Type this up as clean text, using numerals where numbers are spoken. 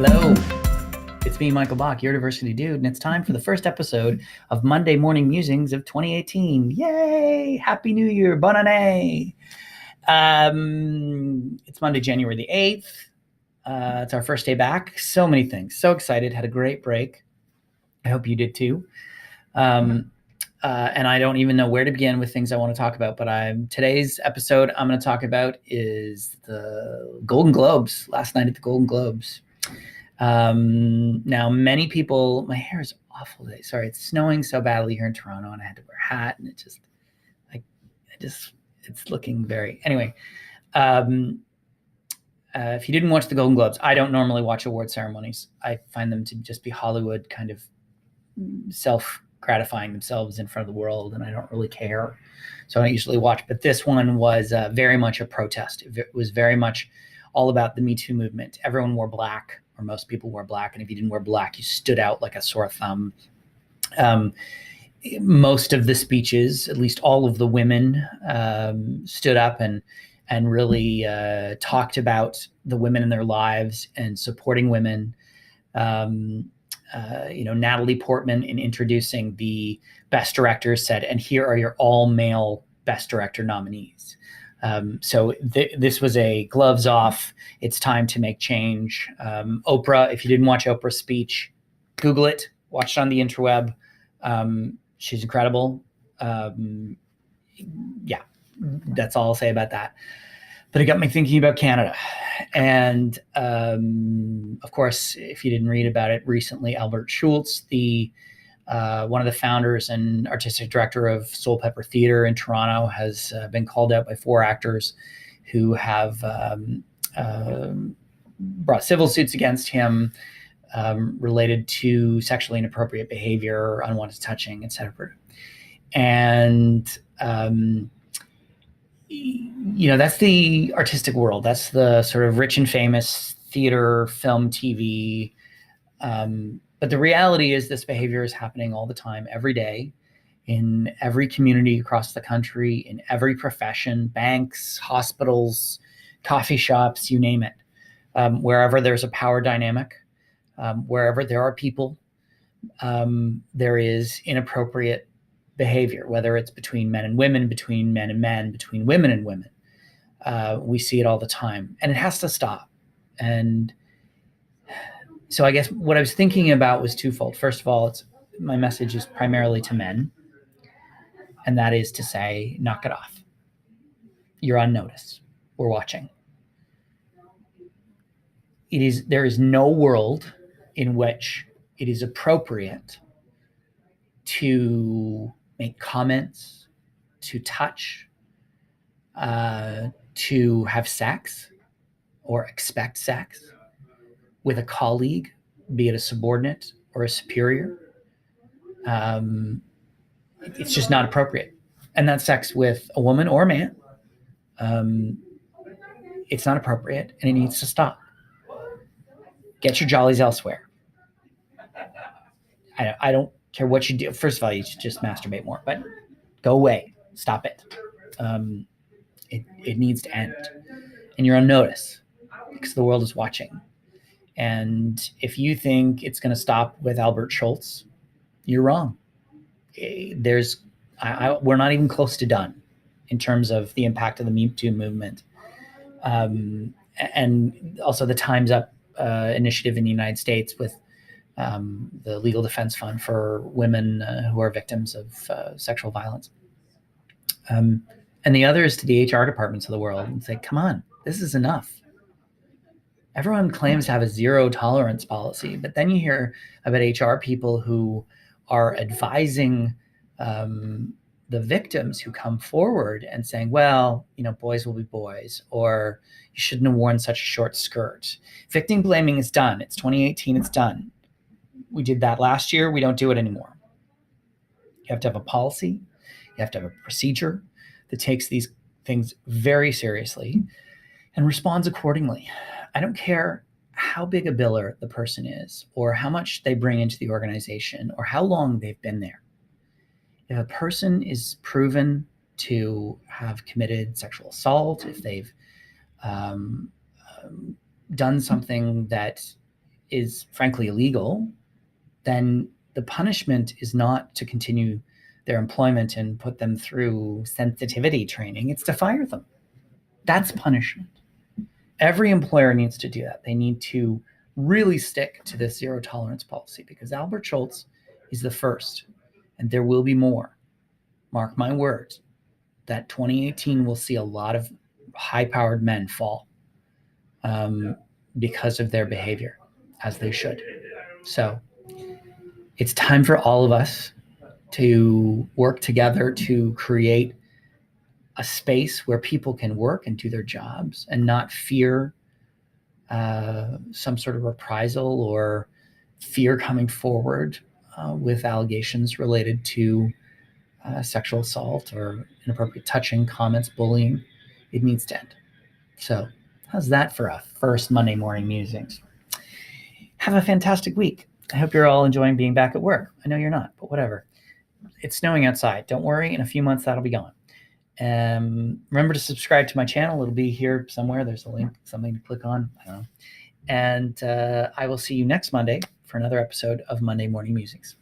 Hello, it's me, Michael Bach, your diversity dude, and it's time for the first episode of Monday Morning Musings of 2018. Yay! Happy New Year! Bonne année! It's Monday, January the 8th. It's our first day back. So many things. So excited. Had a great break. I hope you did too. And I don't even know where to begin with things I want to talk about, but today's episode I'm going to talk about is the Golden Globes, last night at the Golden Globes. Now, many people, my hair is awful today. Sorry, it's snowing so badly here in Toronto, and I had to wear a hat, and it's looking very, anyway. If you didn't watch the Golden Globes, I don't normally watch award ceremonies. I find them to just be Hollywood kind of self-gratifying themselves in front of the world, and I don't really care. So I don't usually watch, but this one was very much a protest. It was very much all about the Me Too movement. Everyone wore black, or most people wore black, and if you didn't wear black, you stood out like a sore thumb. Most of the speeches, at least all of the women, stood up and really talked about the women in their lives and supporting women. Natalie Portman, in introducing the Best Directors, said, "And here are your all-male Best Director nominees." So this was a gloves off. It's time to make change. Oprah, if you didn't watch Oprah's speech, Google it, watch it on the interweb. She's incredible. Yeah, that's all I'll say about that. But it got me thinking about Canada. And of course, if you didn't read about it recently, Albert Schultz, one of the founders and artistic director of Soul Pepper Theatre in Toronto, has been called out by 4 actors who have brought civil suits against him related to sexually inappropriate behavior, unwanted touching, etc. And that's the artistic world. That's the sort of rich and famous theater, film, TV. But the reality is this behavior is happening all the time, every day, in every community across the country, in every profession, banks, hospitals, coffee shops, you name it. Wherever there's a power dynamic, wherever there are people, there is inappropriate behavior, whether it's between men and women, between men and men, between women and women. We see it all the time, and it has to stop. And so I guess what I was thinking about was twofold. First of all, my message is primarily to men, and that is to say, knock it off. You're on notice. We're watching. There is no world in which it is appropriate to make comments, to touch, to have sex or expect sex with a colleague, be it a subordinate or a superior. It's just not appropriate. And that's sex with a woman or a man. It's not appropriate, and it needs to stop. Get your jollies elsewhere. I don't care what you do. First of all, you should just masturbate more, but go away. Stop it. It needs to end. And you're on notice because the world is watching. And if you think it's going to stop with Albert Schultz, you're wrong. We're not even close to done in terms of the impact of the Me Too movement. And also the Time's Up initiative in the United States with the Legal Defense Fund for women who are victims of sexual violence. And the other is to the HR departments of the world and say, come on, this is enough. Everyone claims to have a zero tolerance policy, but then you hear about HR people who are advising the victims who come forward and saying, well, boys will be boys, or you shouldn't have worn such a short skirt. Victim blaming is done. It's 2018. It's done. We did that last year. We don't do it anymore. You have to have a policy. You have to have a procedure that takes these things very seriously and responds accordingly. I don't care how big a biller the person is, or how much they bring into the organization, or how long they've been there. If a person is proven to have committed sexual assault, if they've done something that is frankly illegal, then the punishment is not to continue their employment and put them through sensitivity training. It's to fire them. That's punishment. Every employer needs to do that. They need to really stick to this zero tolerance policy, because Albert Schultz is the first, and there will be more. Mark my words, that 2018 will see a lot of high-powered men fall because of their behavior, as they should. So it's time for all of us to work together to create a space where people can work and do their jobs and not fear some sort of reprisal or fear coming forward with allegations related to sexual assault or inappropriate touching, comments, bullying. It needs to end. So how's that for a first Monday morning musings? Have a fantastic week. I hope you're all enjoying being back at work. I know you're not, but whatever. It's snowing outside. Don't worry. In a few months, that'll be gone. Remember to subscribe to my channel. It'll be here somewhere. There's a link, something to click on. I don't know. And I will see you next Monday for another episode of Monday Morning Musings.